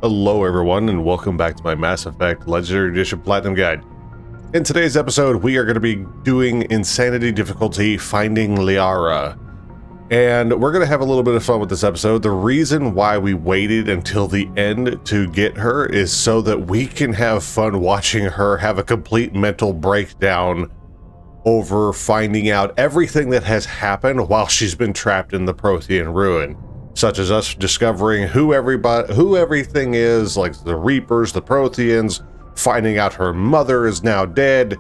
Hello everyone, and welcome back to my Mass Effect Legendary Edition Platinum Guide. In today's episode, we are going to be doing Insanity Difficulty Finding Liara. And we're going to have a little bit of fun with this episode. The reason why we waited until the end to get her is so that we can have fun watching her have a complete mental breakdown over finding out everything that has happened while she's been trapped in the Prothean ruin. Such as us discovering who everything is, like the Reapers, the Protheans, finding out her mother is now dead.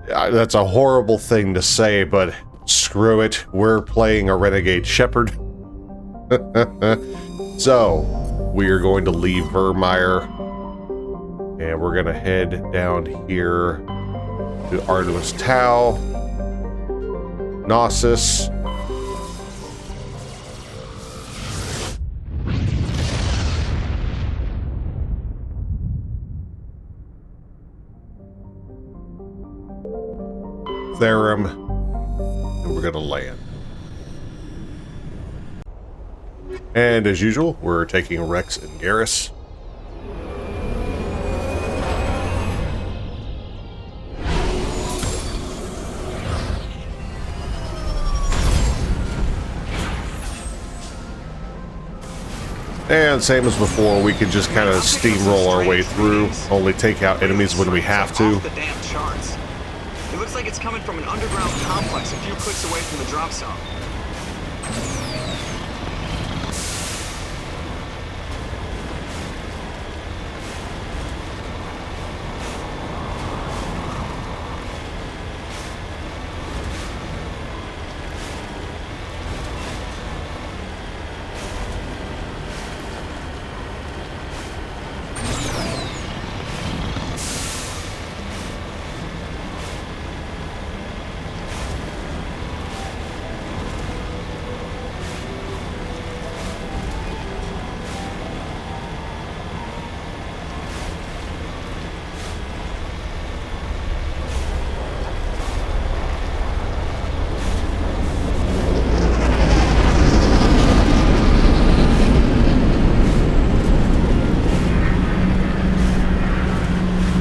That's a horrible thing to say, but screw it. We're playing a Renegade Shepherd. So, we are going to leave Vermeer, and we're going to head down here to Artemis Tau, Gnosis, Therum, and we're gonna land. And as usual, we're taking Rex and Garrus. And same as before, we can just kind of steamroll our way through, only take out enemies when we have to. It looks like it's coming from an underground complex a few clicks away from the drop zone.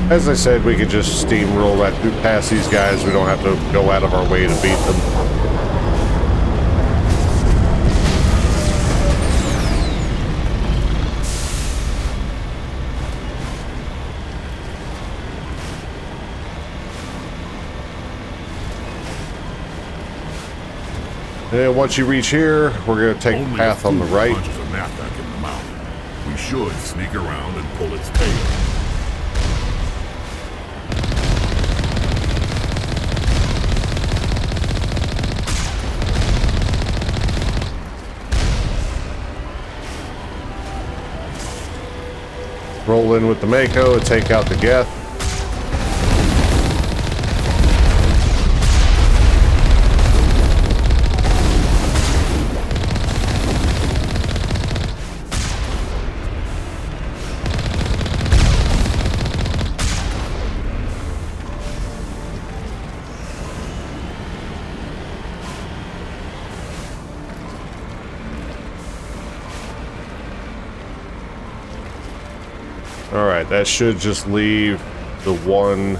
As I said, we could just steamroll right through past these guys. We don't have to go out of our way to beat them. And once you reach here, we're going to take the path on the right. We should sneak around and pull its tail. Roll in with the Mako and take out the Geth. Alright, that should just leave the one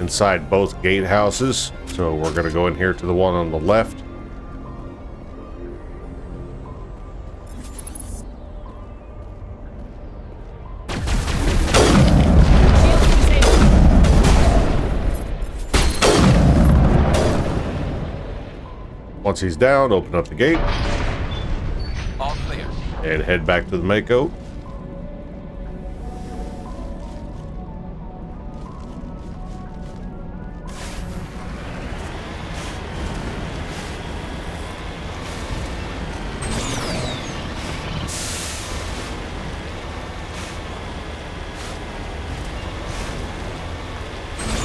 inside both gatehouses. So we're going to go in here to the one on the left. Once he's down, open up the gate. All clear. And head back to the Mako.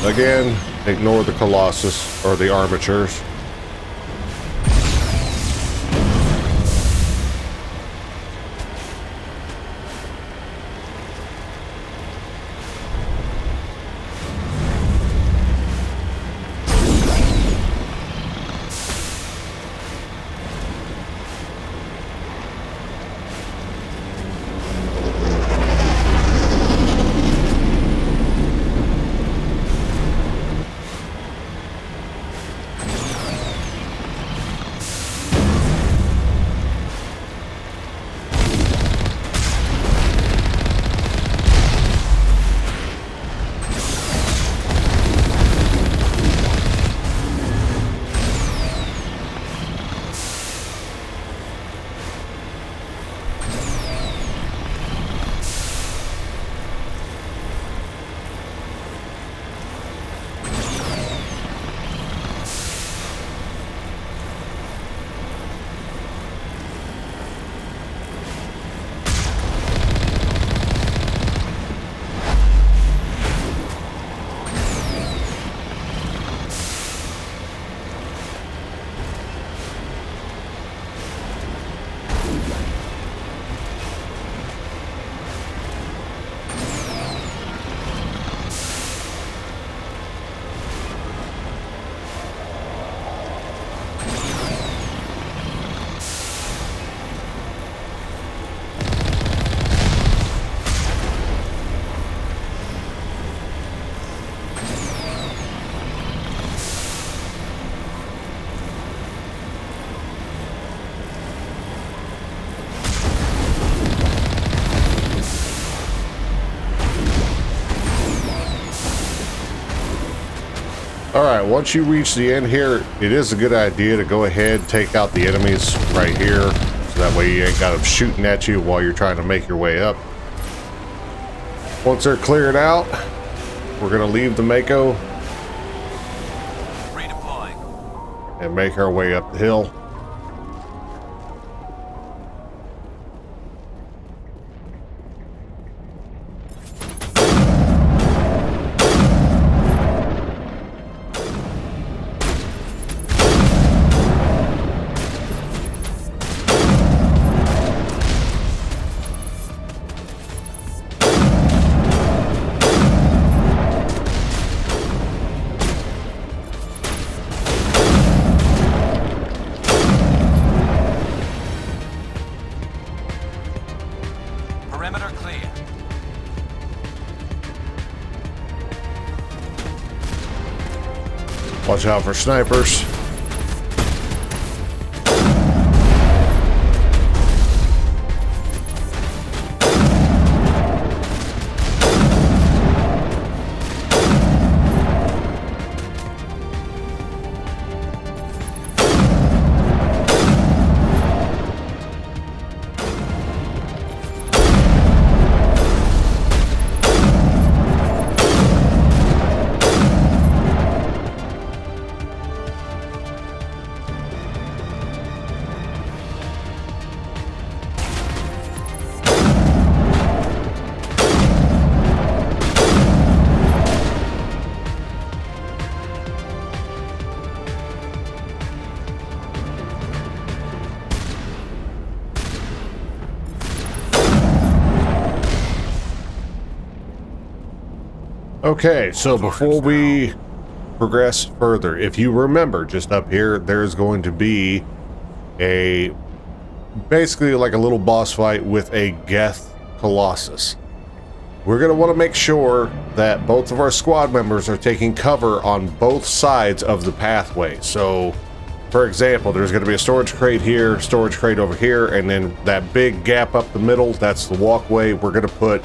Again, ignore the Colossus or the armatures. Alright, once you reach the end here, it is a good idea to go ahead and take out the enemies right here. So that way you ain't got them shooting at you while you're trying to make your way up. Once they're cleared out, we're going to leave the Mako Redeploying. and make our way up the hill. Perimeter clear. Watch out for snipers. Okay, so before we progress further, if you remember, just up here, there's going to be a basically like a little boss fight with a Geth Colossus. We're going to want to make sure that both of our squad members are taking cover on both sides of the pathway. So, for example, there's going to be a storage crate here, storage crate over here, and then that big gap up the middle, that's the walkway. We're going to put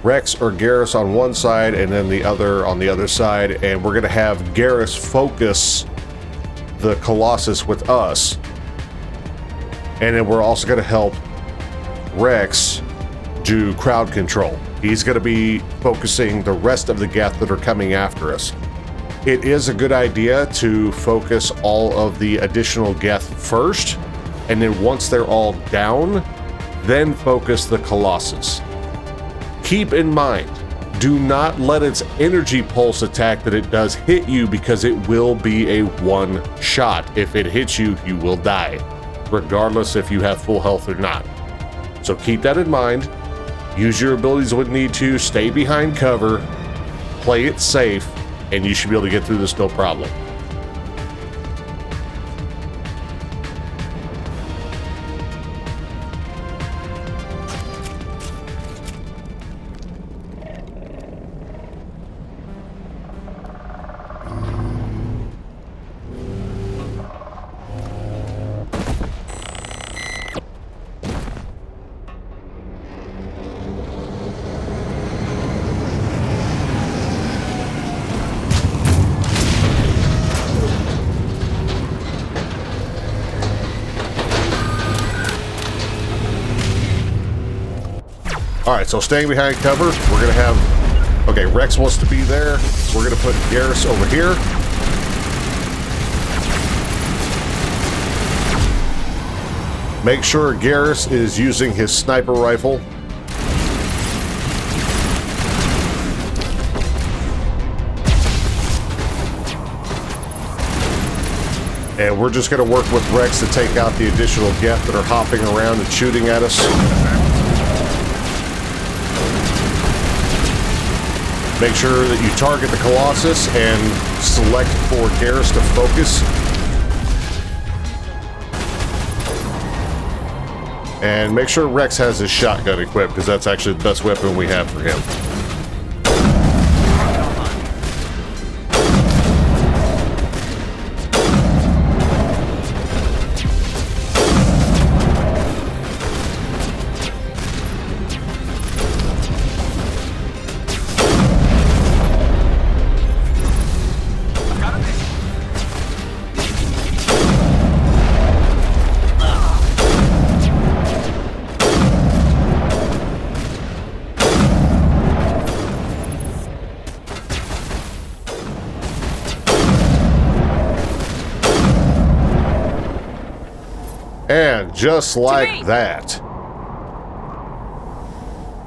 Rex or Garrus on one side and then the other on the other side, and we're going to have Garrus focus the Colossus with us. And then we're also going to help Rex do crowd control. He's going to be focusing the rest of the Geth that are coming after us. It is a good idea to focus all of the additional Geth first, and then once they're all down, then focus the Colossus. Keep in mind, do not let its energy pulse attack that it does hit you, because it will be a one shot. If it hits you, you will die, regardless if you have full health or not. So keep that in mind. Use your abilities when need to, stay behind cover, play it safe, and you should be able to get through this no problem. Alright, so staying behind cover, we're going to have... Okay, Rex wants to be there. We're going to put Garrus over here. Make sure Garrus is using his sniper rifle. And we're just going to work with Rex to take out the additional Geth that are hopping around and shooting at us. Make sure that you target the Colossus and select for Garrus to focus. And make sure Rex has his shotgun equipped, because that's actually the best weapon we have for him. just like that.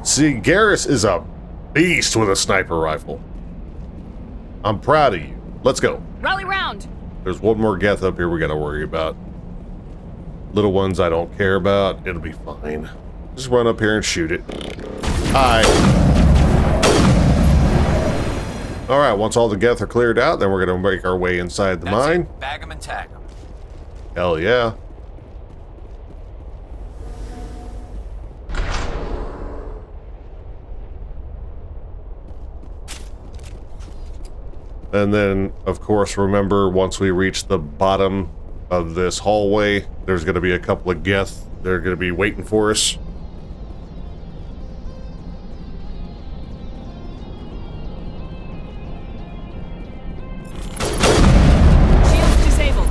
See, Garrus is a beast with a sniper rifle. I'm proud of you. Let's go. Rally round. There's one more Geth up here we gotta worry about. Little ones I don't care about. It'll be fine. Just run up here and shoot it. Hi. Alright, once all the Geth are cleared out, then we're gonna make our way inside the mine. It. Bag them and tag them. Hell yeah. And then, of course, remember, once we reach the bottom of this hallway, there's going to be a couple of Geth. They're going to be waiting for us. Shields disabled.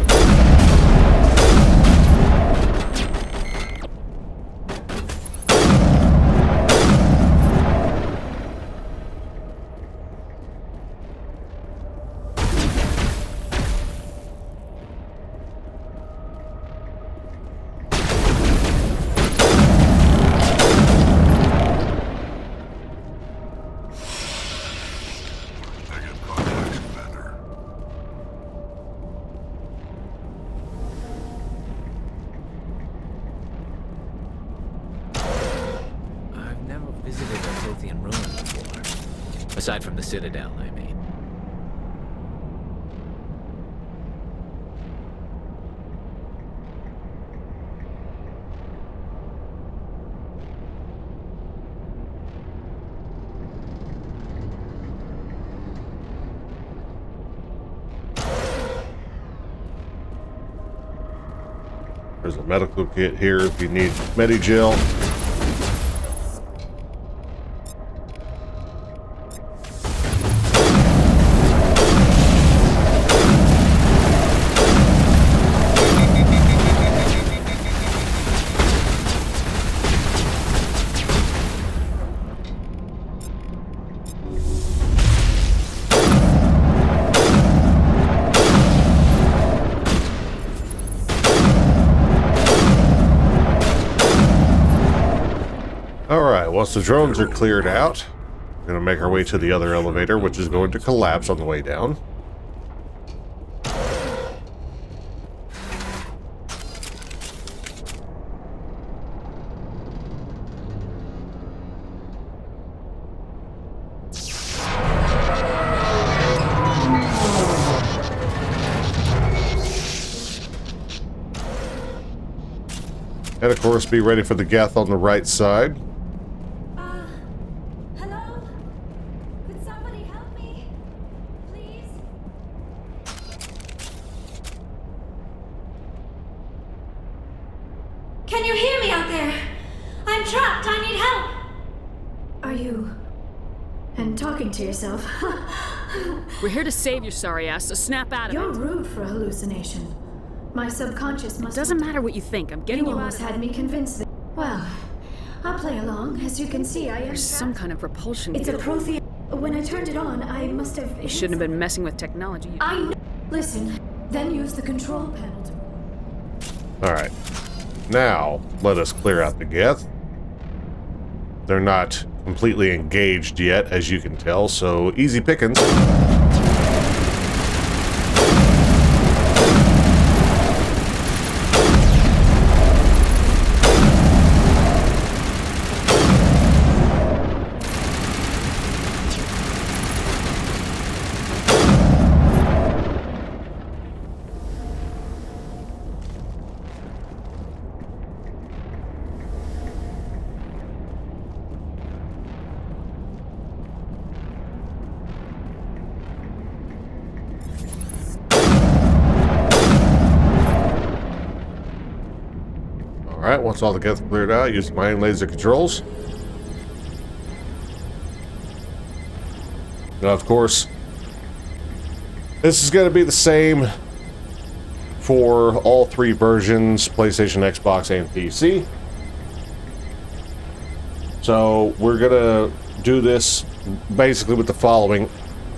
Aside from the Citadel, I mean. There's a medical kit here if you need Medigel. Once the drones are cleared out, we're going to make our way to the other elevator, which is going to collapse on the way down. And of course, be ready for the Geth on the right side. Can you hear me out there? I'm trapped. I need help. Are you... and talking to yourself? We're here to save your sorry ass, so snap out of You're it. rude for a hallucination. My subconscious must... It doesn't matter what you think. I'm getting you out almost of had me convinced that... Well, I'll play along. As you can see, I am There's some kind of repulsion. It's a Prothean... When I turned it on, I must have... You shouldn't have been messing with technology. I know. Listen, then use the control panel to... Alright. Now, let us clear out the Geth. They're not completely engaged yet, as you can tell, so easy pickings. Alright, once all the Geth cleared out, use mine laser controls. Now, of course, this is going to be the same for all three versions, PlayStation, Xbox, and PC. So, we're going to do this basically with the following.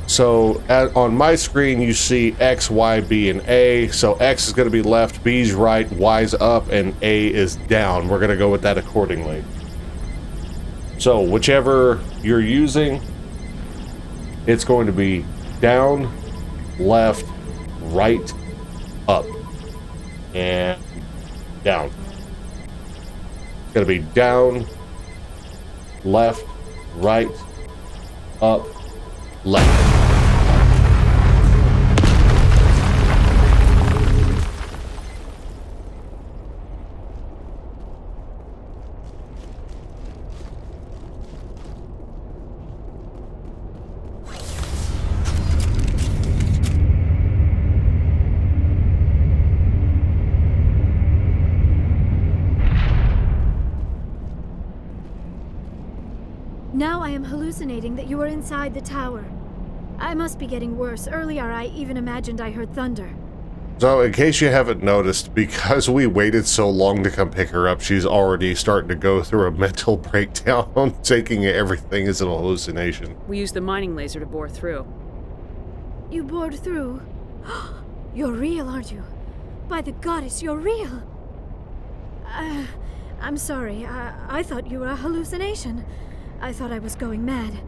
So on my screen, you see X, Y, B, and A. So X is going to be left, B's right, Y's up, and A is down. We're going to go with that accordingly. So whichever you're using, it's going to be down, left, right, up, and down. It's going to be down, left, right, up, left. Now I am hallucinating that you are inside the tower. I must be getting worse. Earlier, I even imagined I heard thunder. So, in case you haven't noticed, because we waited so long to come pick her up, she's already starting to go through a mental breakdown, taking everything as an hallucination. We used the mining laser to bore through. You bored through? You're real, aren't you? By the goddess, you're real! I'm sorry. I thought you were a hallucination. I thought I was going mad.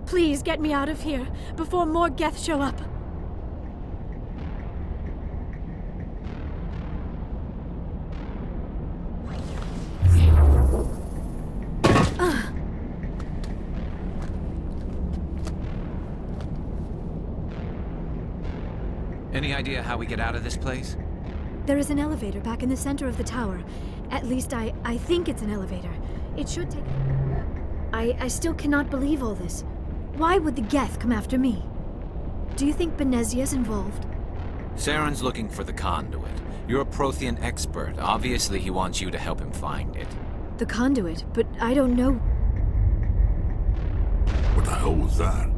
Please get me out of here before more Geth show up. Any idea how we get out of this place? There is an elevator back in the center of the tower. At least I think it's an elevator. It should take... I still cannot believe all this. Why would the Geth come after me? Do you think Benezia's involved? Saren's looking for the Conduit. You're a Prothean expert. Obviously, he wants you to help him find it. The Conduit, but I don't know. What the hell was that?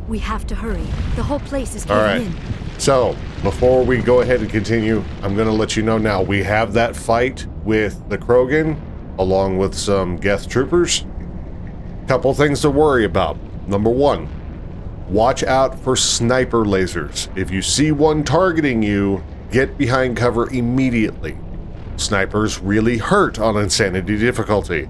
We have to hurry. The whole place is All caving right. in. So, before we go ahead and continue, I'm going to let you know now, we have that fight with the Krogan, along with some Geth troopers. Couple things to worry about. Number one, watch out for sniper lasers. If you see one targeting you, get behind cover immediately. Snipers really hurt on insanity difficulty.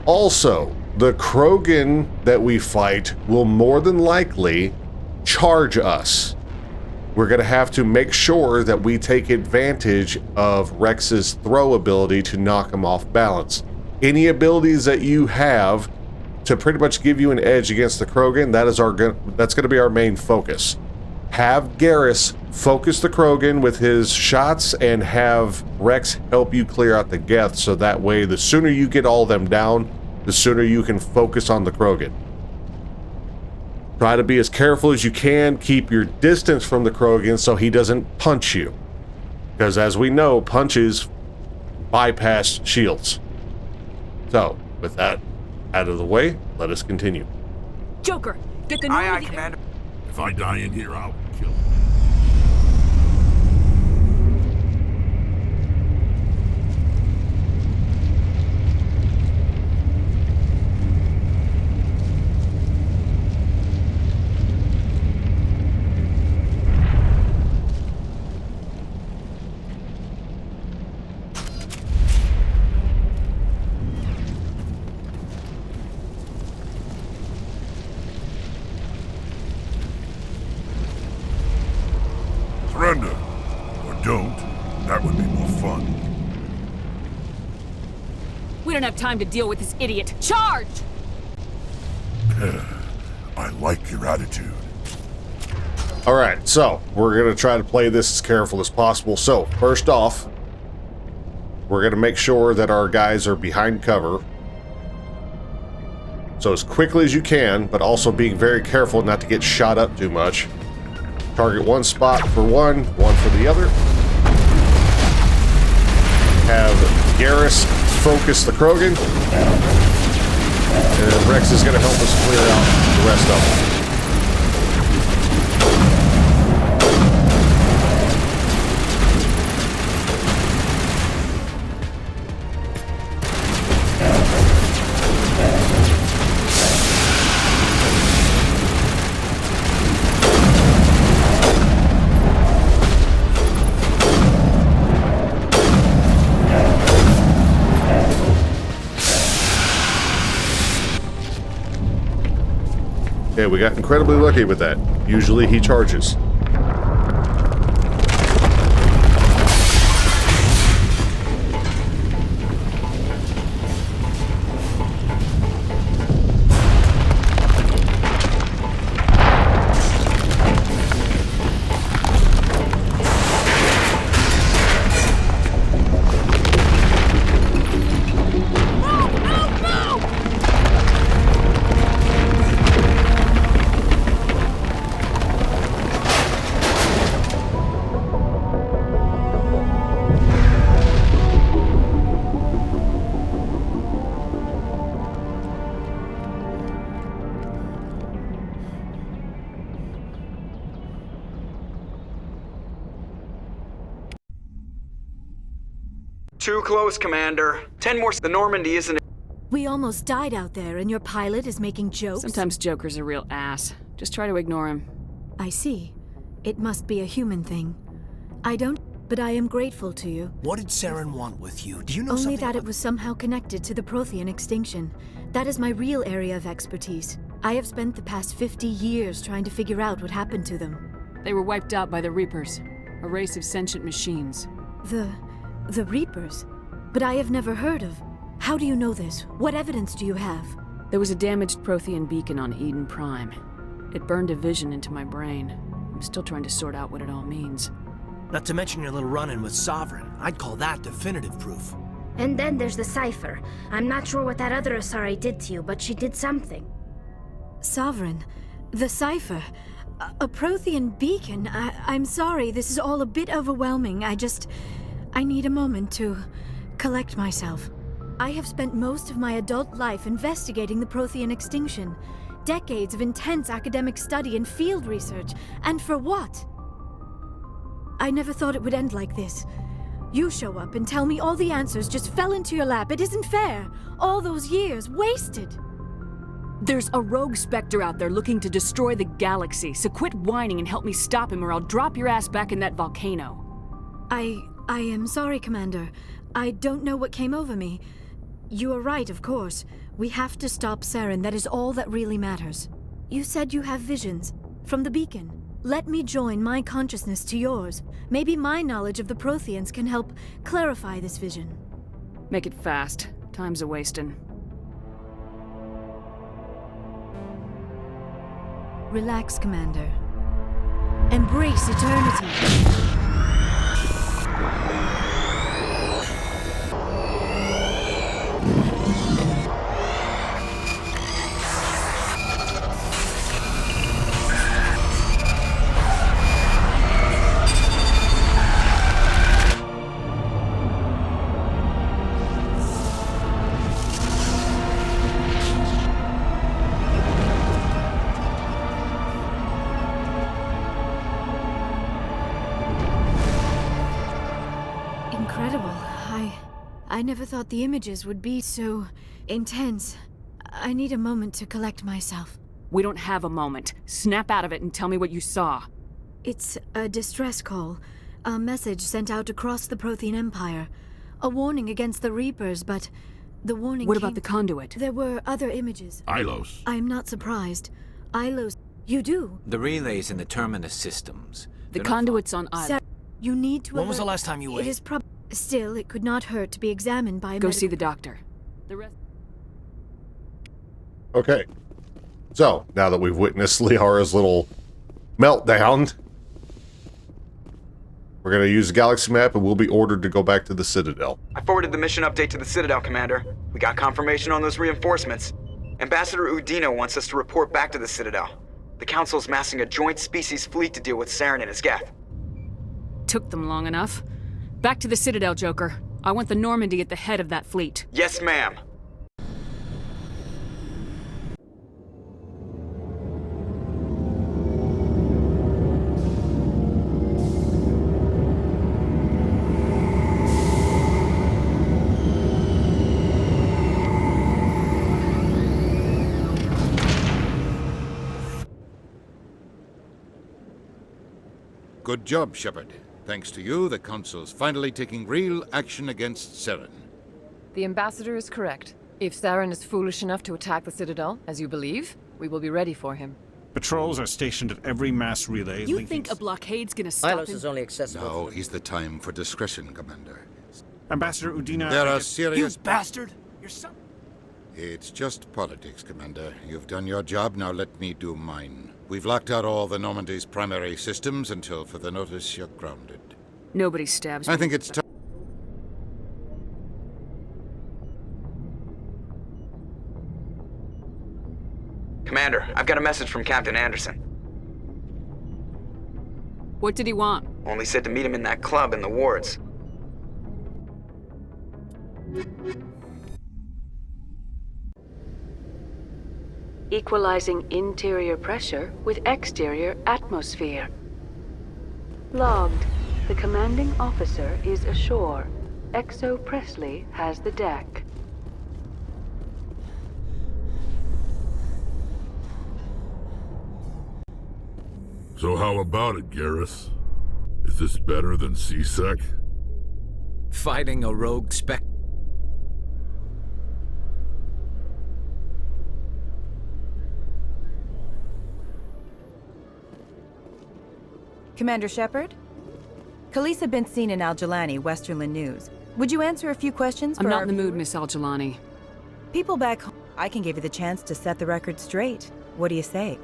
Also, the Krogan that we fight will more than likely charge us. We're going to have to make sure that we take advantage of Rex's throw ability to knock him off balance. Any abilities that you have to pretty much give you an edge against the Krogan, that's going to be our main focus. Have Garrus focus the Krogan with his shots and have Rex help you clear out the Geth, so that way the sooner you get all of them down, the sooner you can focus on the Krogan. Try to be as careful as you can, keep your distance from the Krogan so he doesn't punch you. Because as we know, punches bypass shields. So, with that out of the way, let us continue. Joker, get the Aye, aye, Commander. If I die in here, I'll kill him. Surrender. Or don't. That would be more fun. We don't have time to deal with this idiot. Charge! I like your attitude. Alright, so we're going to try to play this as careful as possible. So, first off, we're going to make sure that our guys are behind cover. So as quickly as you can, but also being very careful not to get shot up too much. Target one spot for one for the other. Have Garrus focus the Krogan. And Rex is going to help us clear out the rest of them. Okay, we got incredibly lucky with that. Usually he charges. Too close, Commander. 10 more. The Normandy isn't. We almost died out there, and your pilot is making jokes? Sometimes Joker's a real ass. Just try to ignore him. I see. It must be a human thing. I don't, but I am grateful to you. What did Saren want with you? Do you know Only something that it about- was somehow connected to the Prothean extinction. That is my real area of expertise. I have spent the past 50 years trying to figure out what happened to them. They were wiped out by the Reapers, a race of sentient machines. The Reapers? But I have never heard of. How do you know this? What evidence do you have? There was a damaged Prothean beacon on Eden Prime. It burned a vision into my brain. I'm still trying to sort out what it all means. Not to mention your little run-in with Sovereign. I'd call that definitive proof. And then there's the cipher. I'm not sure what that other Asari did to you, but she did something. Sovereign. The cipher. A Prothean beacon. I'm sorry, this is all a bit overwhelming. I need a moment to collect myself. I have spent most of my adult life investigating the Prothean extinction. Decades of intense academic study and field research. And for what? I never thought it would end like this. You show up and tell me all the answers just fell into your lap. It isn't fair. All those years wasted. There's a rogue Spectre out there looking to destroy the galaxy, so quit whining and help me stop him or I'll drop your ass back in that volcano. I am sorry, Commander. I don't know what came over me. You are right, of course. We have to stop Saren. That is all that really matters. You said you have visions. From the beacon. Let me join my consciousness to yours. Maybe my knowledge of the Protheans can help clarify this vision. Make it fast. Time's a-wasting. Relax, Commander. Embrace eternity. Incredible. I never thought the images would be so intense. I need a moment to collect myself. We don't have a moment. Snap out of it and tell me what you saw. It's a distress call. A message sent out across the Prothean Empire. A warning against the Reapers, but the warning What came about the Conduit? There were other images. Ilos. I'm not surprised. Ilos... You do? The relays in the Terminus systems. The They're not Conduit's on Ilos. You need to When was the alert- last time you It ate? is Still, it could not hurt to be examined by a Go see medical- the doctor. The rest... Okay. So, now that we've witnessed Liara's little meltdown, we're going to use the galaxy map and we'll be ordered to go back to the Citadel. I forwarded the mission update to the Citadel, Commander. We got confirmation on those reinforcements. Ambassador Udino wants us to report back to the Citadel. The Council's massing a joint species fleet to deal with Saren and his Geth. Took them long enough. Back to the Citadel, Joker. I want the Normandy at the head of that fleet. Yes, ma'am. Good job, Shepard. Thanks to you, the Council's finally taking real action against Saren. The Ambassador is correct. If Saren is foolish enough to attack the Citadel, as you believe, we will be ready for him. Patrols are stationed at every mass relay. You think a blockade's gonna stop Ilos him? is only accessible. Now is the time for discretion, Commander. Ambassador Udina... There are serious... You bastard! You're son... It's just politics, Commander. You've done your job, now let me do mine. We've locked out all the Normandy's primary systems until further notice you're grounded. Nobody stabs me. I think it's time. Commander, I've got a message from Captain Anderson. What did he want? Only said to meet him in that club in the wards. Equalizing interior pressure with exterior atmosphere. Logged. The commanding officer is ashore. Exo Presley has the deck. So how about it, Garrus? Is this better than C-Sec? Fighting a rogue spec... Commander Shepard? Khalees had been seen in Al-Jalani, Westerland News. Would you answer a few questions for I'm not our in the mood, viewers? Miss Al-Jalani. People back home, I can give you the chance to set the record straight. What do you say?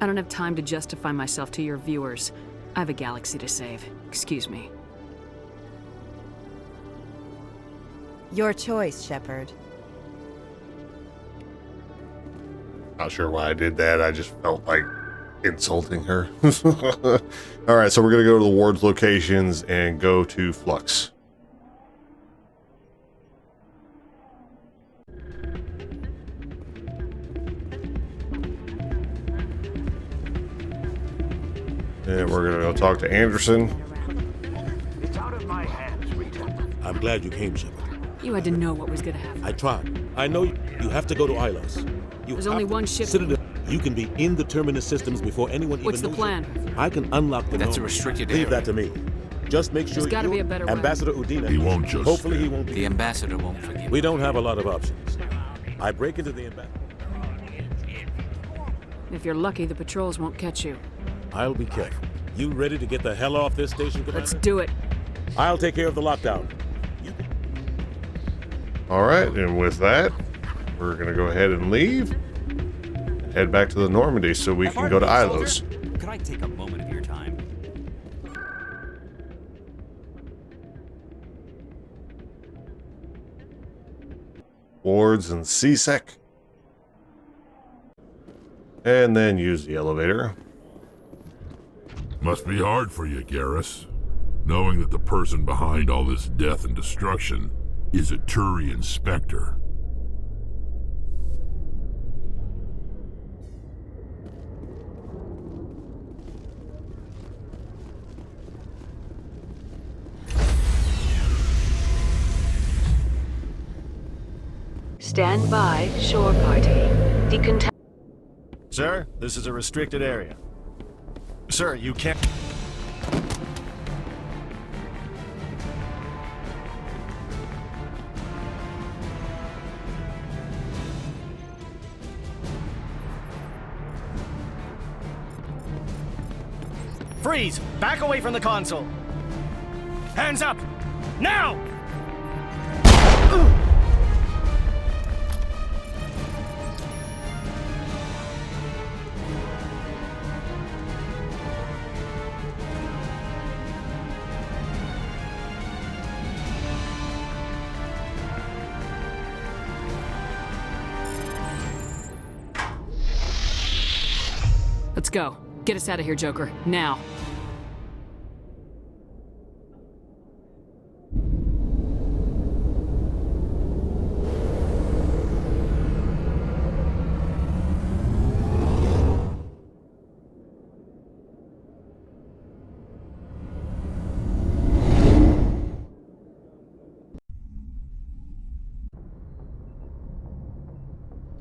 I don't have time to justify myself to your viewers. I have a galaxy to save. Excuse me. Your choice, Shepard. Not sure why I did that. I just felt like insulting her. All right, so we're going to go to the ward's locations and go to Flux. And we're going to go talk to Anderson. It's out of my hands, Rita. I'm glad you came, Shepard. You had to know what was gonna happen. I tried. I know you have to go to Ilos. There's only one ship. Citadel. You can be in the terminus systems before anyone What's even the knows plan? you. I can unlock the That's Normandy. a restricted Leave area. that to me. Just make sure There's gotta be a better way. Ambassador Udina. He won't just... Hopefully he won't be. The ambassador won't forgive. We don't have a lot of options. I break into the ambassador. If you're lucky, the patrols won't catch you. I'll be careful. You ready to get the hell off this station, Commander? Let's do it. I'll take care of the lockdown. All right, and with that, we're going to go ahead and leave. Head back to the Normandy so we can go to Ilos. Could I take a moment of your time? Wards and C-Sec. And then use the elevator. Must be hard for you, Garrus, knowing that the person behind all this death and destruction is a Turian Spectre. Stand by, shore party. Decontaminate. Sir, this is a restricted area. Sir, you can't... Freeze! Back away from the console! Hands up! Now! Let's go. Get us out of here, Joker. Now.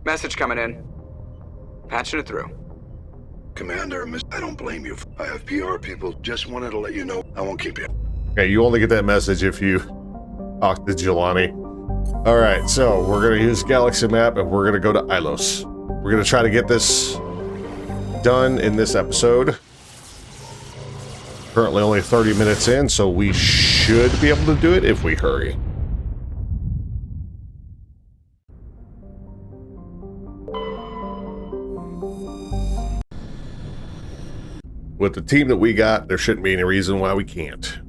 Message coming in. Patching it through. Commander, I don't blame you. I have PR people. Just wanted to let you know I won't keep you. Okay, you only get that message if you talk to Jelani. All right, so we're going to use Galaxy Map and we're going to go to Ilos. We're going to try to get this done in this episode. Currently only 30 minutes in, so we should be able to do it if we hurry. With the team that we got, there shouldn't be any reason why we can't.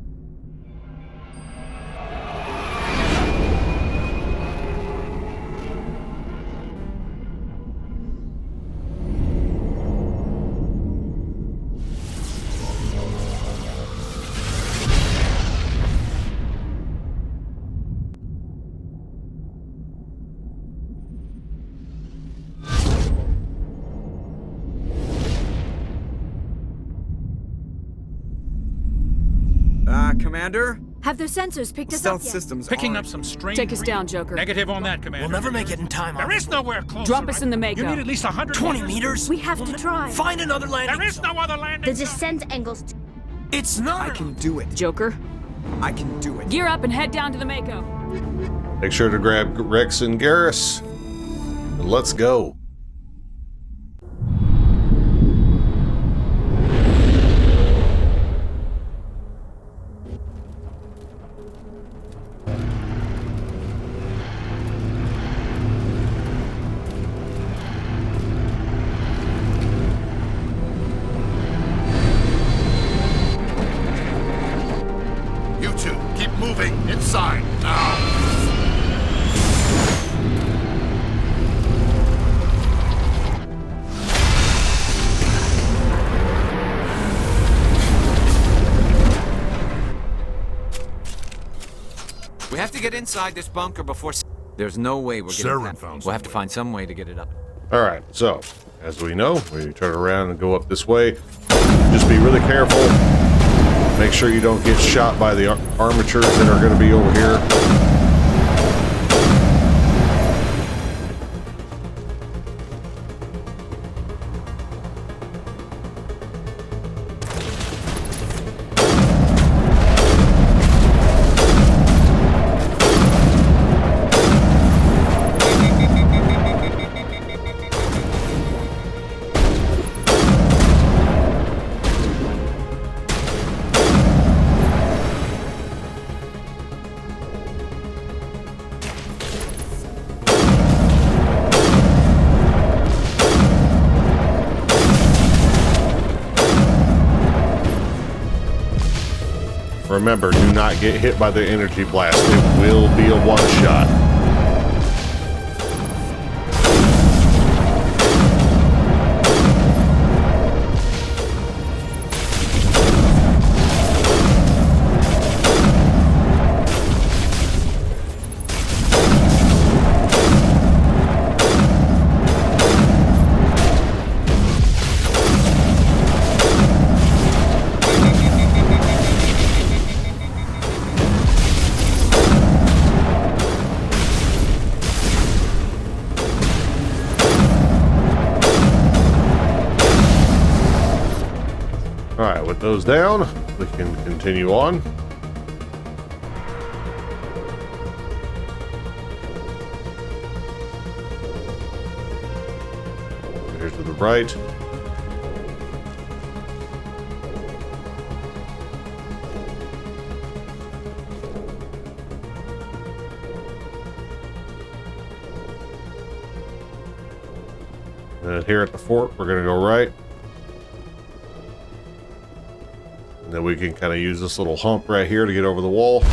Commander? Have their sensors picked us up yet? Systems picking up some strange... Take us down, Joker. Negative on that, Commander. We'll never make it in time. There is nowhere closer. Drop us in the Mako. You need at least 120 meters. We have to try. Find another landing. There is no other landing. The descent angle's... It's not. I can do it. Joker? I can do it. Gear up and head down to the Mako. Make sure to grab Rex and Garrus. And let's go. Inside, now! We have to get inside this bunker before... There's no way we're getting Saren that. found We'll have to find some way to get it up. Alright, so, as we know, we turn around and go up this way. Just be really careful. Make sure you don't get shot by the armatures that are going to be over here. Remember, do not get hit by the energy blast. It will be a one-shot. Alright, with those down, we can continue on. Here's to the right. And here at the fort, we're going to go right. And then we can kind of use this little hump right here to get over the wall.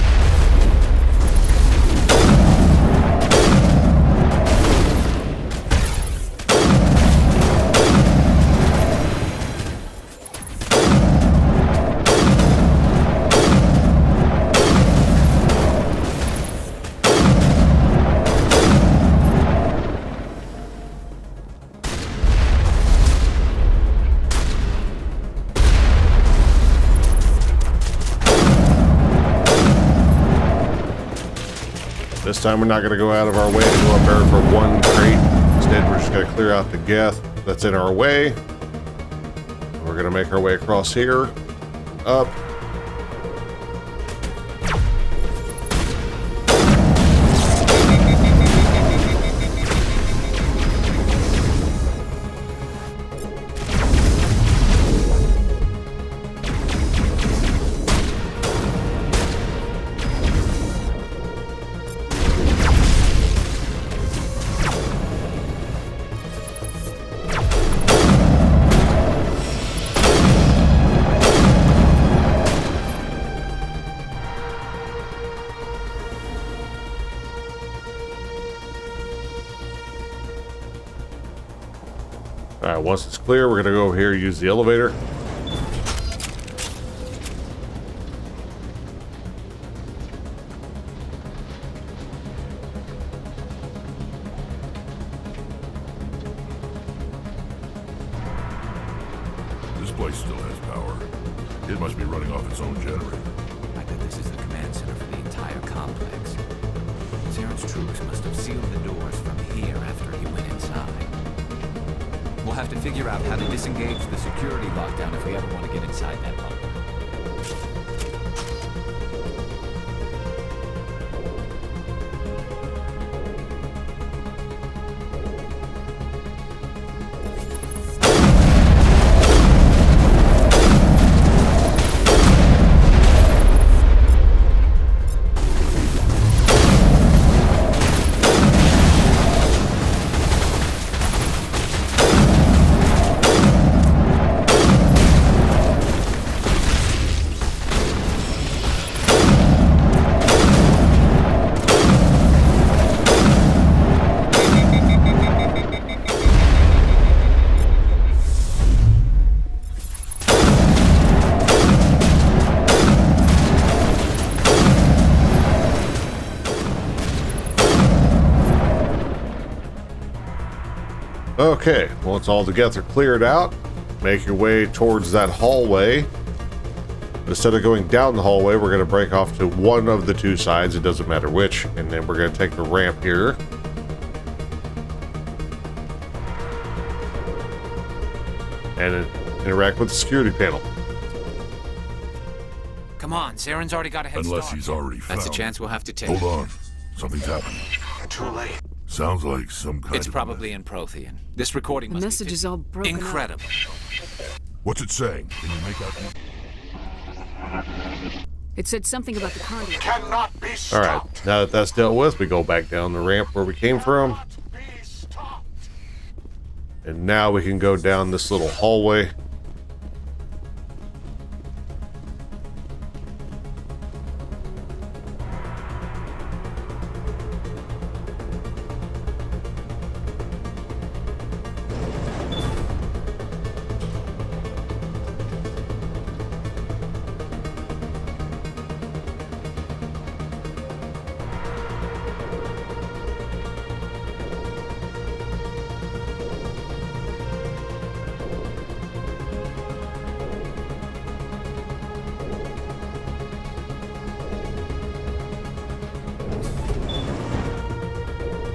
This time we're not going to go out of our way to go up there for one crate. Instead, we're just going to clear out the Geth that's in our way. We're going to make our way across here, up. Alright, once it's clear, we're gonna go over here and use the elevator. This place still has power. It must be running off its own generator. I bet this is the command center for the entire complex. Saren's troops must have sealed the doors from here after he went inside. We'll have to figure out how to disengage the security lockdown if we ever want to get inside that bunker. Okay, once all the Geth are cleared out, make your way towards that hallway. Instead of going down the hallway, we're going to break off to one of the two sides, it doesn't matter which, and then we're going to take the ramp here. And interact with the security panel. Come on, Saren's already got a head start. Unless he's already found. That's a chance we'll have to take. Hold on. Something's happening. Too late. Sounds like some kind It's of... probably in Prothean. This recording The must message be is all broken up. incredible. What's it saying? Can you make out? It said something about the Conduit. Cannot be stopped. All right, now that that's dealt with, we go back down the ramp where we came from. And now we can go down this little hallway.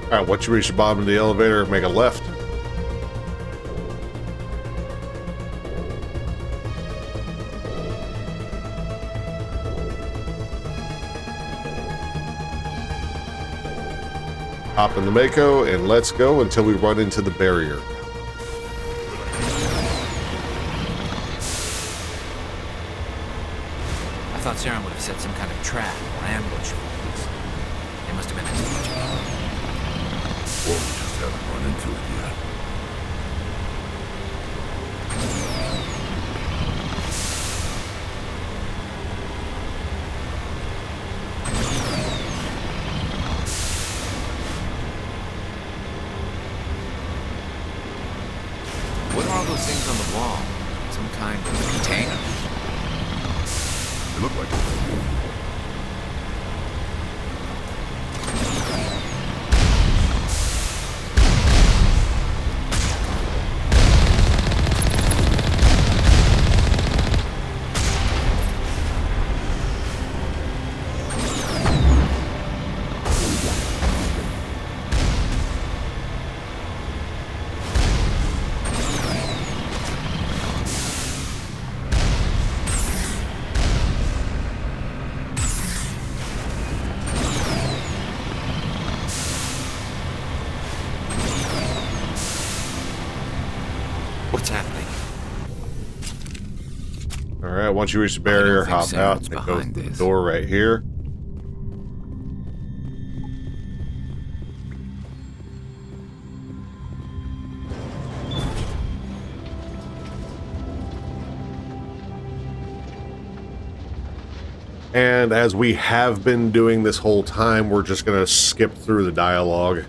All right, once you reach the bottom of the elevator, make a left. Hop in the Mako and let's go until we run into the barrier. I thought Saren would have set some kind of trap or ambush for us. They must have been expecting it. Or we just haven't run into it yet. What are all those things on the wall? Some kind of container? They look like it. What's happening? All right, once you reach the barrier, hop out and go through the door right here. And as we have been doing this whole time, we're just going to skip through the dialogue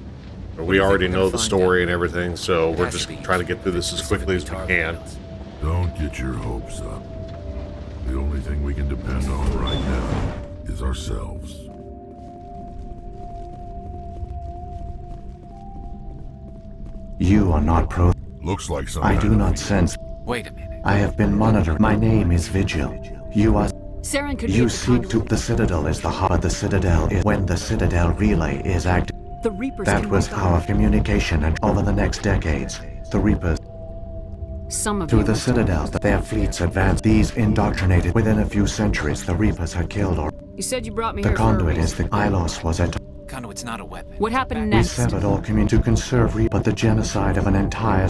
We already know the story and everything, so we're just trying to get through this as quickly as we can. Don't get your hopes up. The only thing we can depend on right now is ourselves. You are not pro. Looks like some I do not sense. Wait a minute. I have been monitored. My name is Vigil. You are. Saren could You seek to. The Citadel is the hub. The Citadel is when the Citadel relay is active. The Reapers. That was our communication, and over the next decades, the Reapers. Some of Through you the were Citadel, their fleets advanced. These indoctrinated. Within a few centuries, the Reapers had killed or. You said you brought me The here Conduit for a is the. reason. Ilos was at. Conduit's not a weapon. What happened We next? severed all community to conserve but the genocide of an entire.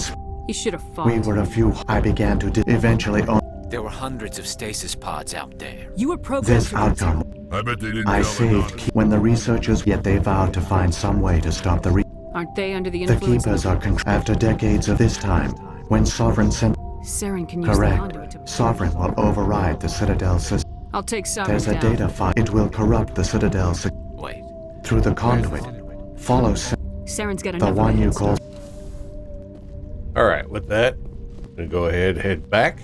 You should have fought. We were a few. I began to eventually own. There were hundreds of stasis pods out there. You were programmed This to outcome. I bet they didn't I tell saved when the researchers, yet they vowed to find some way to stop the Aren't they under the The influence Keepers are after decades of this time, when Sovereign sent. Saren can use the Correct. Conduit to... Sovereign will override the Citadel system. I'll take Sovereign There's a down. data file. It will corrupt the Citadel Wait. through the Conduit. Follow Saren's got the enough one of a you head call. start. Alright, with that, I'm gonna go ahead, head back.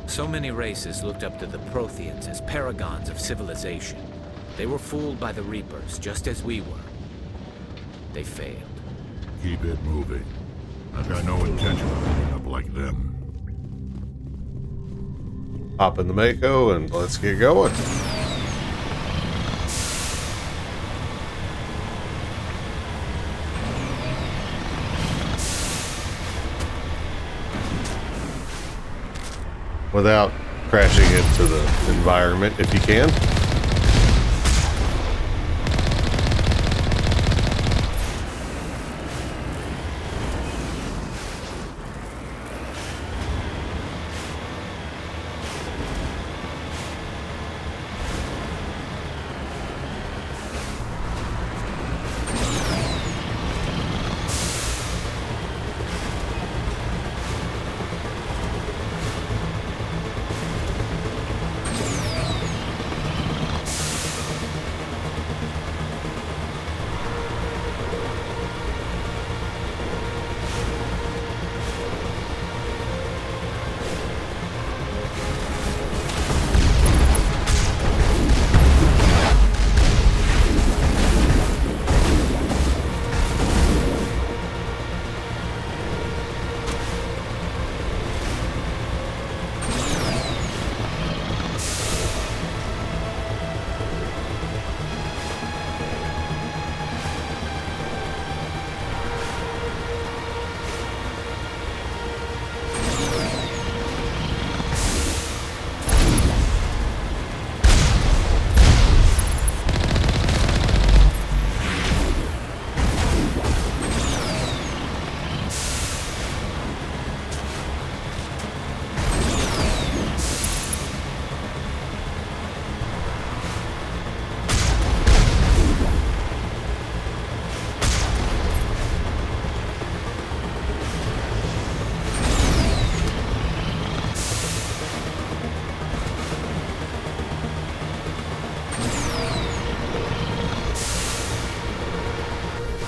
So many races looked up to the Protheans as paragons of civilization. They were fooled by the Reapers, just as we were. They failed. Keep it moving. I've got no intention of ending up like them. Hop in the Mako and let's get going. Without crashing into the environment, if you can.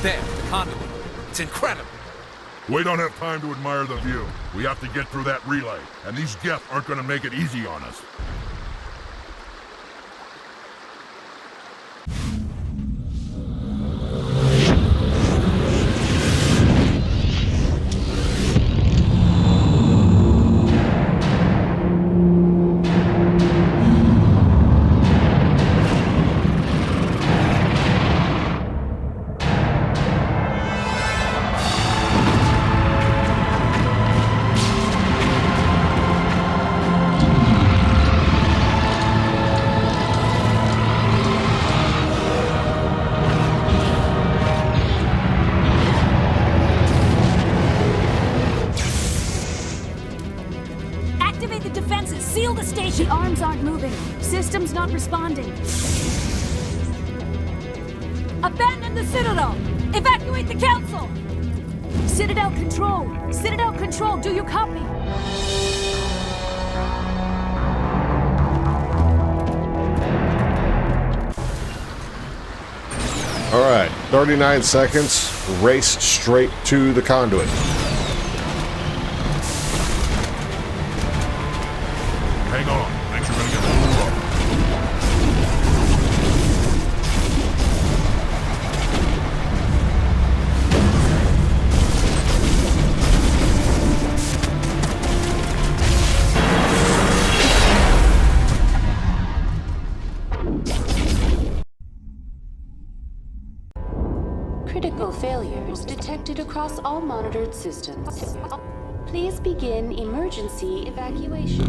There, the Conduit. It's incredible. We don't have time to admire the view. We have to get through that relay, and these Geth aren't gonna make it easy on us. Activate the defenses! Seal the station! The arms aren't moving. System's not responding. Abandon the Citadel! Evacuate the Council! Citadel Control! Citadel Control, do you copy? All right, 39 seconds. Race straight to the conduit. Hang on. Things are gonna get a little rough. Critical failures detected across all monitored systems. Please begin emergency evacuation.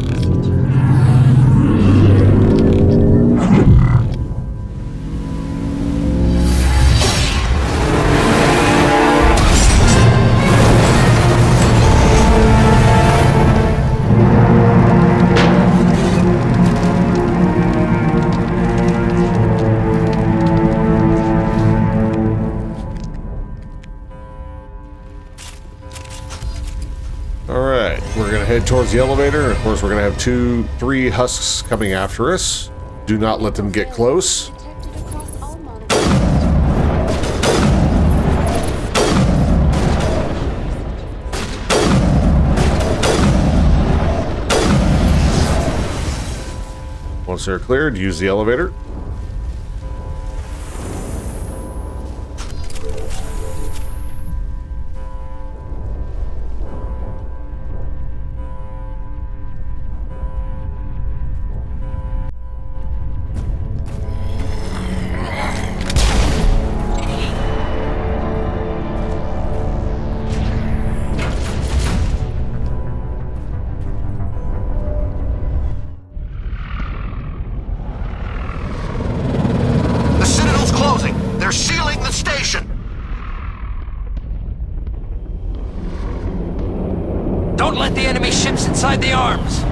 Head towards the elevator. Of course, we're going to have 2-3 husks coming after us. Do not let them get close. Once they're cleared, use the elevator. Don't let the enemy ships inside the arms!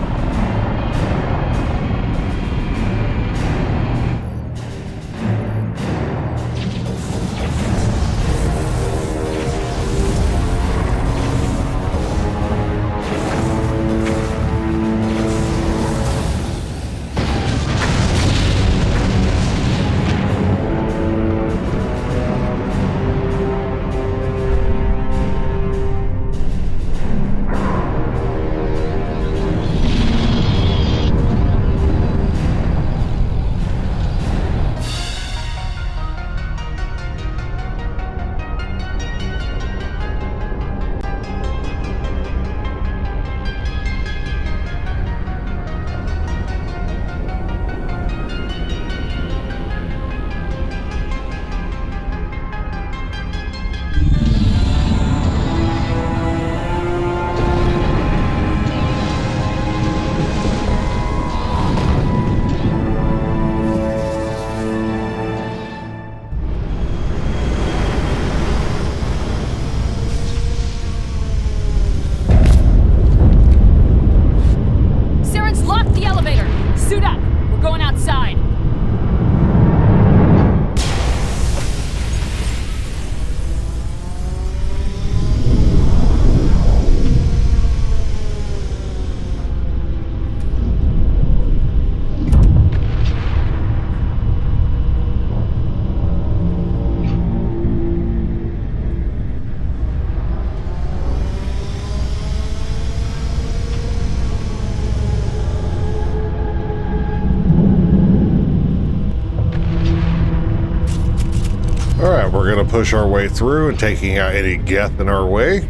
Alright, we're going to push our way through and taking out any Geth in our way.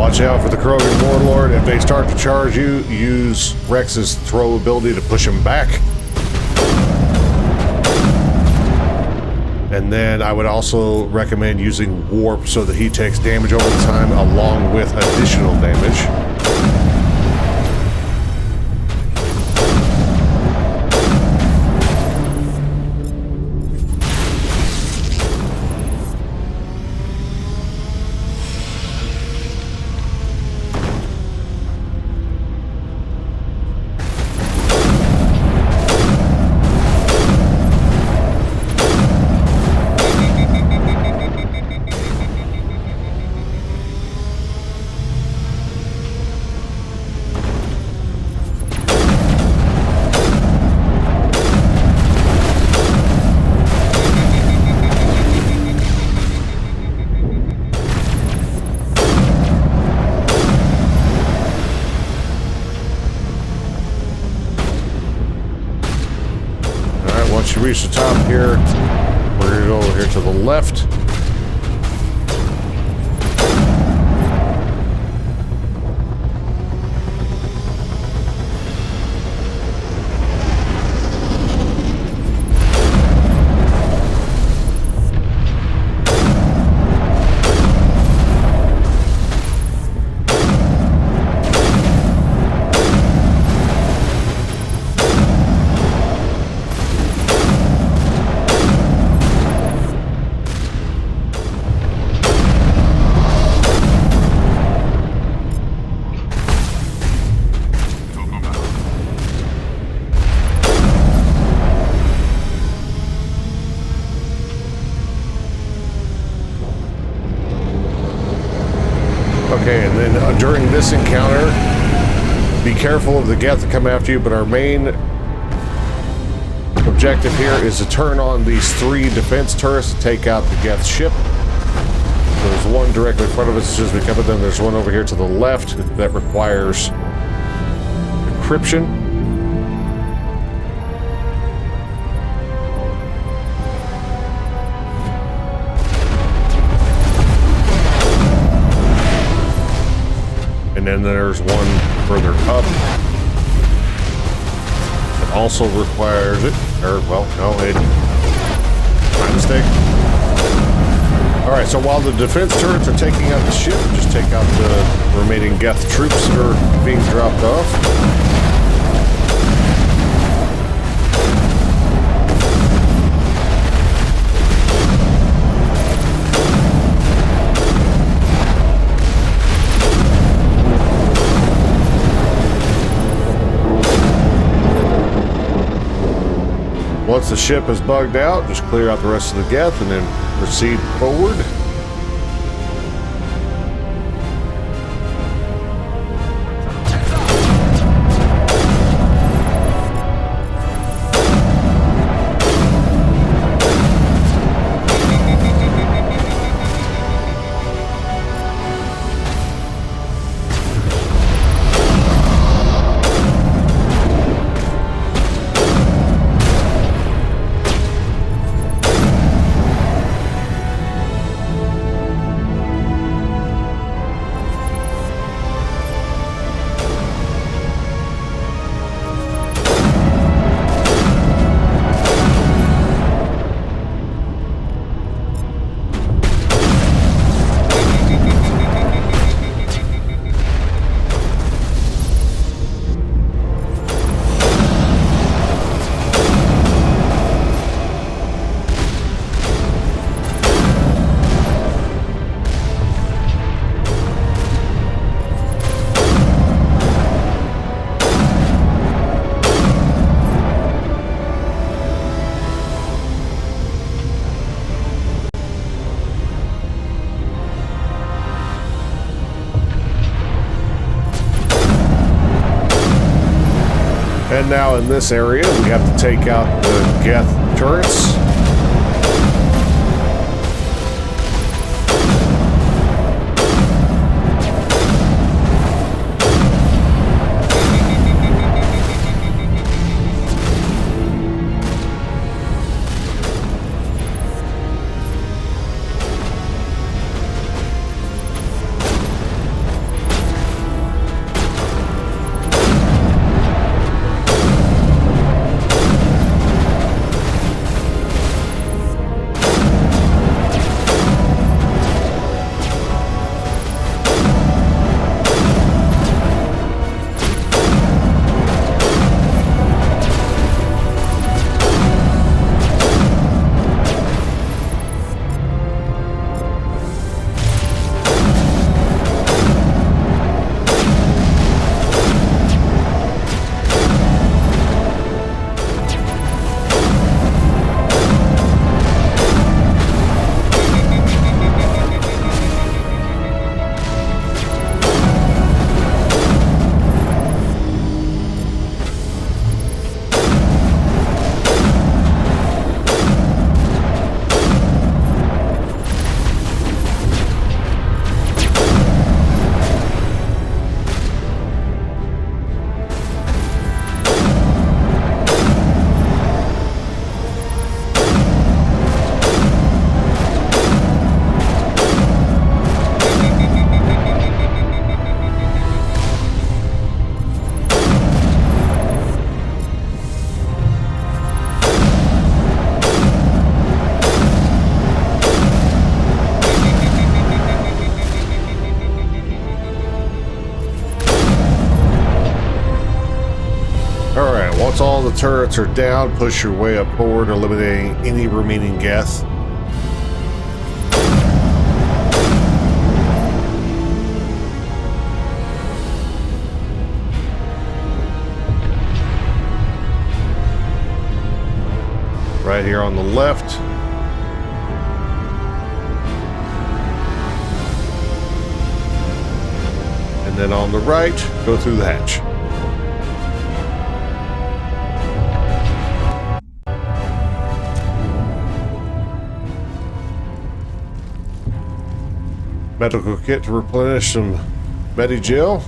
Watch out for the Krogan Warlord. If they start to charge you, use Rex's throw ability to push him back. And then I would also recommend using Warp so that he takes damage over the time along with additional damage. Once you reach the top here, we're going to go over here to the left. Okay, and then during this encounter, be careful of the Geth that come after you, but our main objective here is to turn on these 3 defense turrets to take out the Geth ship. So there's one directly in front of us as we come, but then there's one over here to the left that requires encryption. And then there's one further up that also requires it. Or, well, no, my mistake. Alright, so while the defense turrets are taking out the ship, just take out the remaining Geth troops that are being dropped off. Once the ship is bugged out, just clear out the rest of the Geth and then proceed forward. And now in this area, we have to take out the Geth turrets. turrets are down, push your way up forward, eliminating any remaining Geth. Right here on the left. And then on the right, go through the hatch. Medical kit to replenish some Medi-Gel.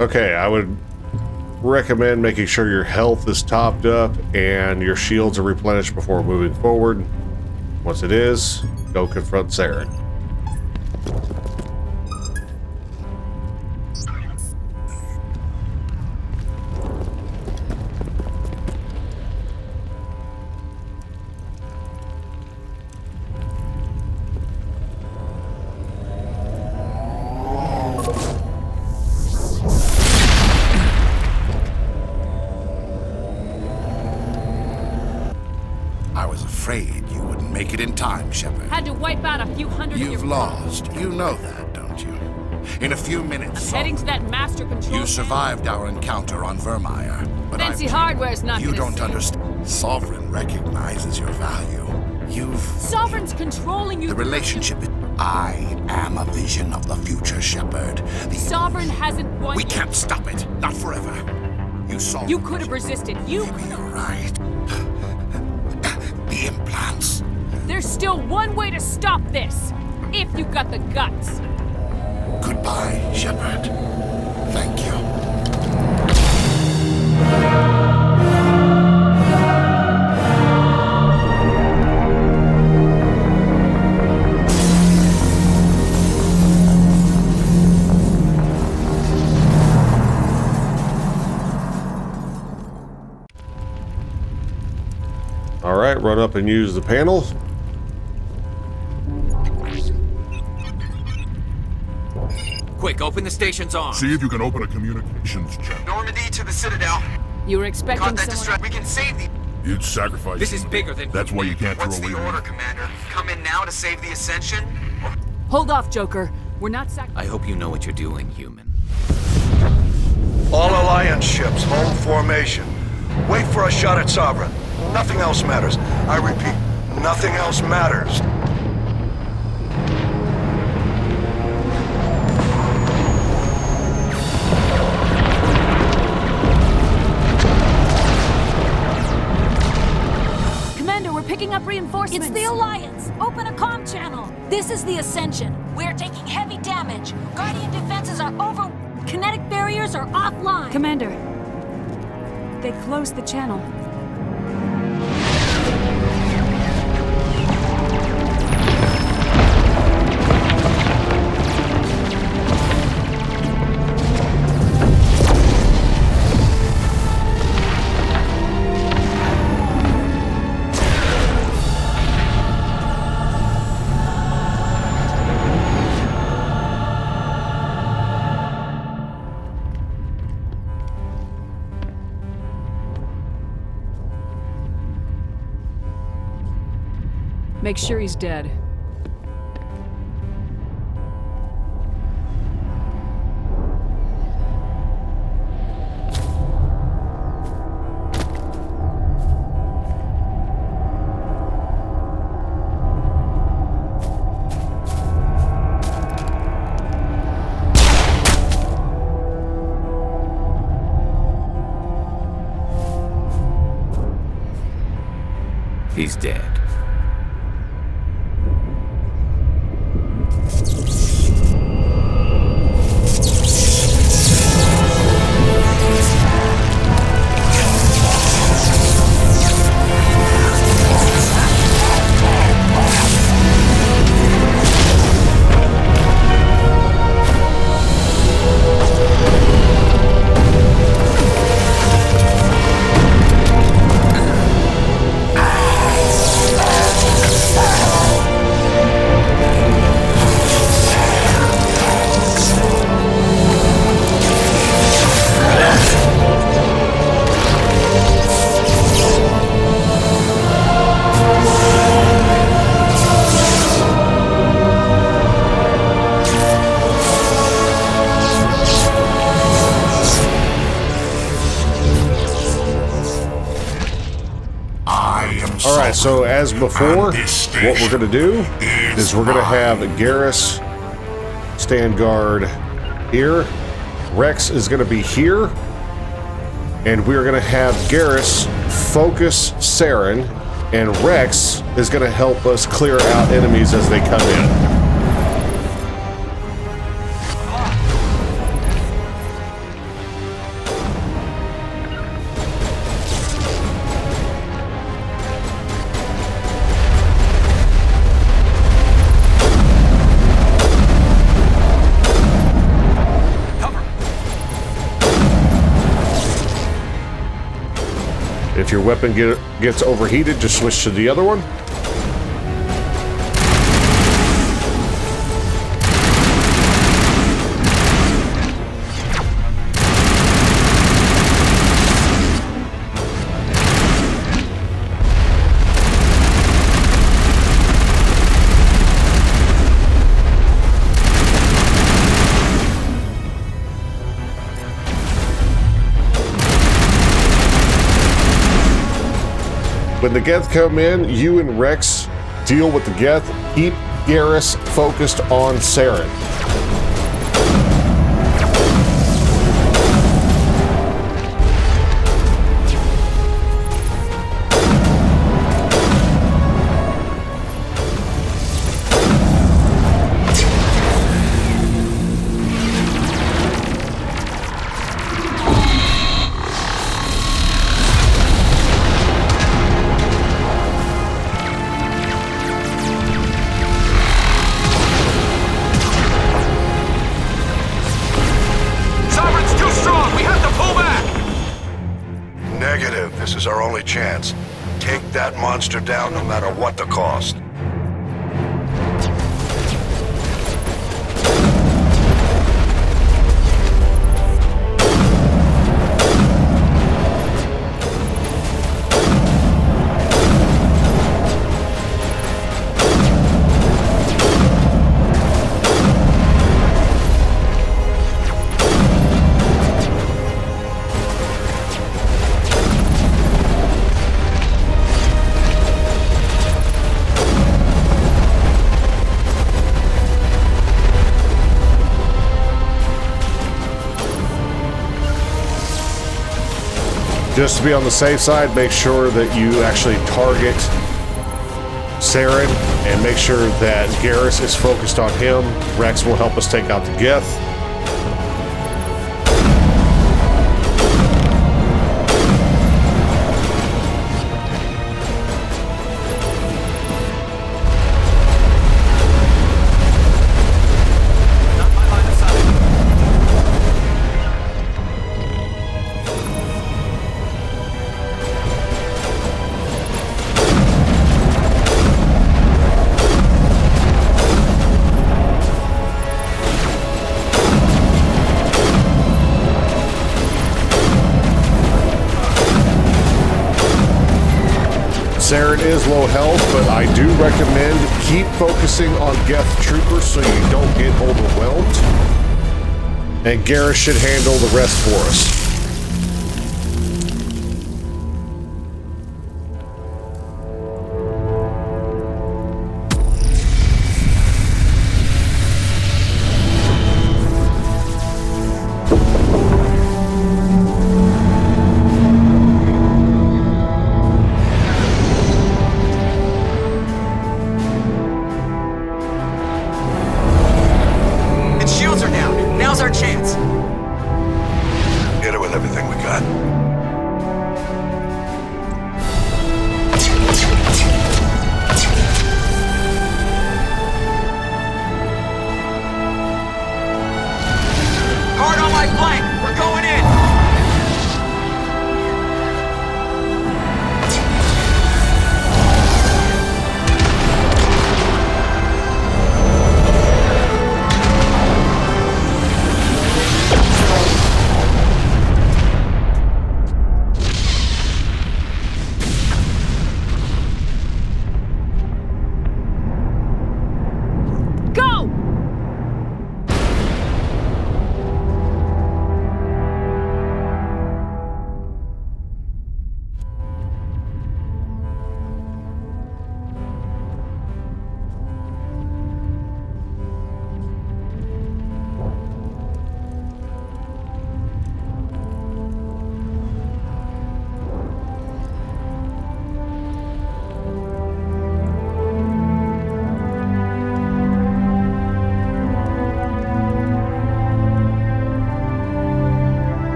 Okay, I would recommend making sure your health is topped up and your shields are replenished before moving forward. Once it is, go confront Saren. Afraid you wouldn't make it in time, Shepard. Had to wipe out a few hundred of your... You've lost. You know that, don't you? In a few minutes... I'm heading to that master control... You survived our encounter on Vermeer, but Fancy hardware's not You gonna don't understand. Sovereign recognizes your value. You've... Sovereign's controlling you... The relationship is... I am a vision of the future, Shepard. Sovereign hasn't won... We can't stop it. Not forever. You saw... You could have resisted. You... Maybe you're right. The implants. There's still one way to stop this, if you've got the guts. Goodbye, Shepard. Thank you. All right, run up and use the panel. Quick, open the station's arm. See if you can open a communications channel. Normandy to the Citadel. You were expecting Caught that distress. We can save the... You'd sacrifice. This is bigger than... That's why you can't What's throw the away. order, Commander? Come in now to save the Ascension? Hold off, Joker. We're not I hope you know what you're doing, human. All Alliance ships, hold formation. Wait for a shot at Sovereign. Nothing else matters. I repeat, nothing else matters. Commander, we're picking up reinforcements. It's the Alliance. Open a comm channel. This is the Ascension. We're taking heavy damage. Guardian defenses are over. Kinetic barriers are offline. Commander, they closed the channel. Make sure he's dead. He's dead. Alright, so as before, what we're going to do is we're going to have Garrus stand guard here. Rex is going to be here. And we're going to have Garrus focus Saren. And Rex is going to help us clear out enemies as they come in. If your weapon gets overheated, just switch to the other one. When the Geth come in, you and Rex deal with the Geth. Keep Garrus focused on Saren. This is our only chance. Take that monster down no matter what the cost. Just to be on the safe side, make sure that you actually target Saren and make sure that Garrus is focused on him. Rex will help us take out the Geth. Saren is low health, but I do recommend keep focusing on Geth troopers so you don't get overwhelmed. And Garrus should handle the rest for us.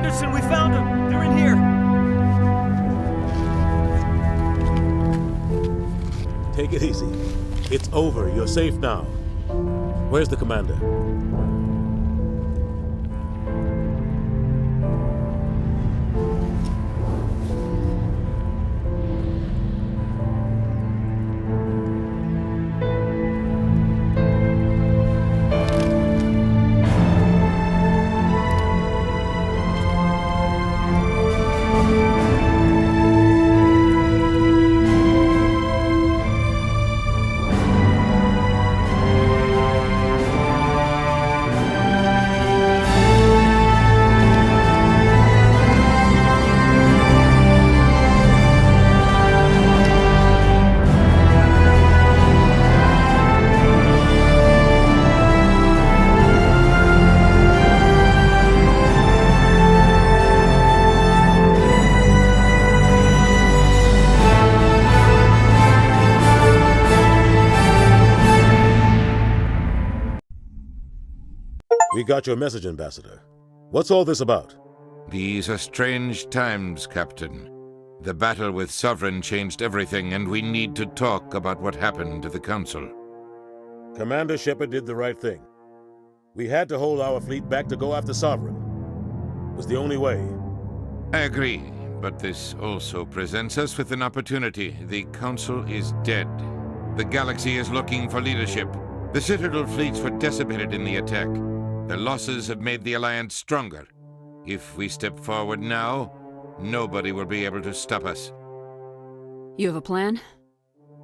Anderson, we found them! They're in here! Take it easy. It's over. You're safe now. Where's the commander? We got your message, Ambassador. What's all this about? These are strange times, Captain. The battle with Sovereign changed everything, and we need to talk about what happened to the Council. Commander Shepard did the right thing. We had to hold our fleet back to go after Sovereign. It was the only way. I agree, but this also presents us with an opportunity. The Council is dead. The galaxy is looking for leadership. The Citadel fleets were decimated in the attack. Their losses have made the Alliance stronger. If we step forward now, nobody will be able to stop us. You have a plan?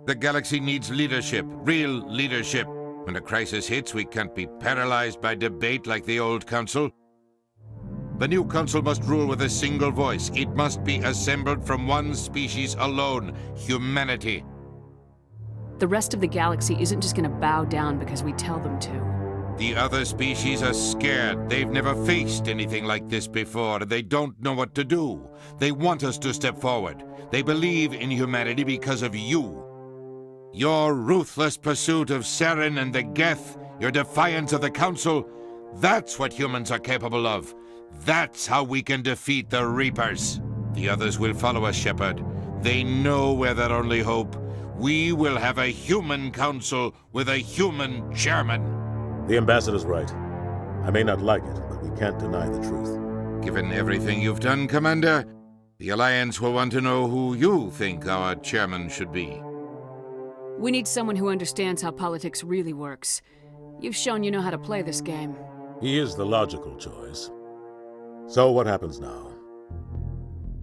The galaxy needs leadership, real leadership. When a crisis hits, we can't be paralyzed by debate like the old Council. The new Council must rule with a single voice. It must be assembled from one species alone, humanity. The rest of the galaxy isn't just gonna bow down because we tell them to. The other species are scared. They've never faced anything like this before. They don't know what to do. They want us to step forward. They believe in humanity because of you. Your ruthless pursuit of Saren and the Geth, your defiance of the Council, that's what humans are capable of. That's how we can defeat the Reapers. The others will follow us, Shepard. They know we're their only hope. We will have a human council with a human chairman. The Ambassador's right. I may not like it, but we can't deny the truth. Given everything you've done, Commander, the Alliance will want to know who you think our chairman should be. We need someone who understands how politics really works. You've shown you know how to play this game. He is the logical choice. So what happens now?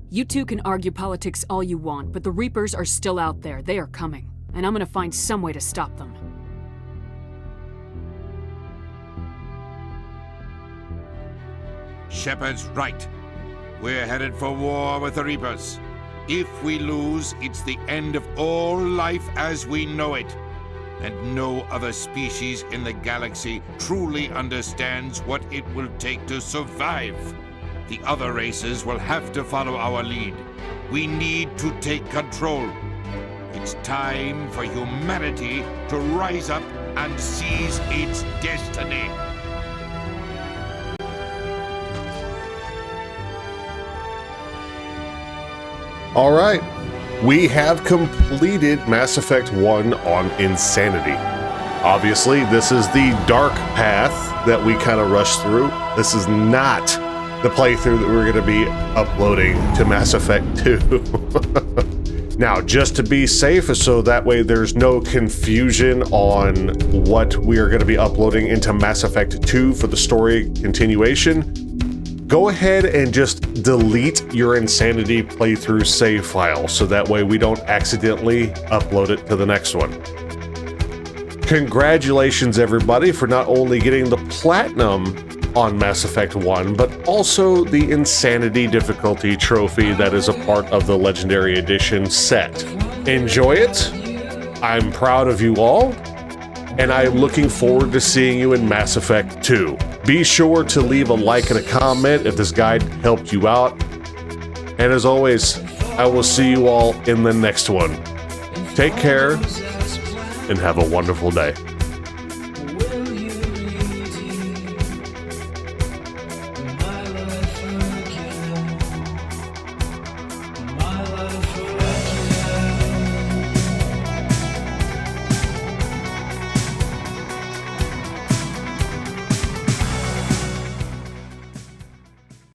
You two can argue politics all you want, but the Reapers are still out there. They are coming, and I'm gonna find some way to stop them. Shepard's right. We're headed for war with the Reapers. If we lose, it's the end of all life as we know it. And no other species in the galaxy truly understands what it will take to survive. The other races will have to follow our lead. We need to take control. It's time for humanity to rise up and seize its destiny. All right, we have completed Mass Effect 1 on Insanity. Obviously, this is the dark path that we kind of rushed through. This is not the playthrough that we're going to be uploading to Mass Effect 2. Now, just to be safe, so that way there's no confusion on what we are going to be uploading into Mass Effect 2 for the story continuation, go ahead and just delete your Insanity playthrough save file, so that way we don't accidentally upload it to the next one. Congratulations, everybody, for not only getting the Platinum on Mass Effect 1, but also the Insanity difficulty trophy that is a part of the Legendary Edition set. Enjoy it. I'm proud of you all, and I'm looking forward to seeing you in Mass Effect 2. Be sure to leave a like and a comment if this guide helped you out. And as always, I will see you all in the next one. Take care and have a wonderful day.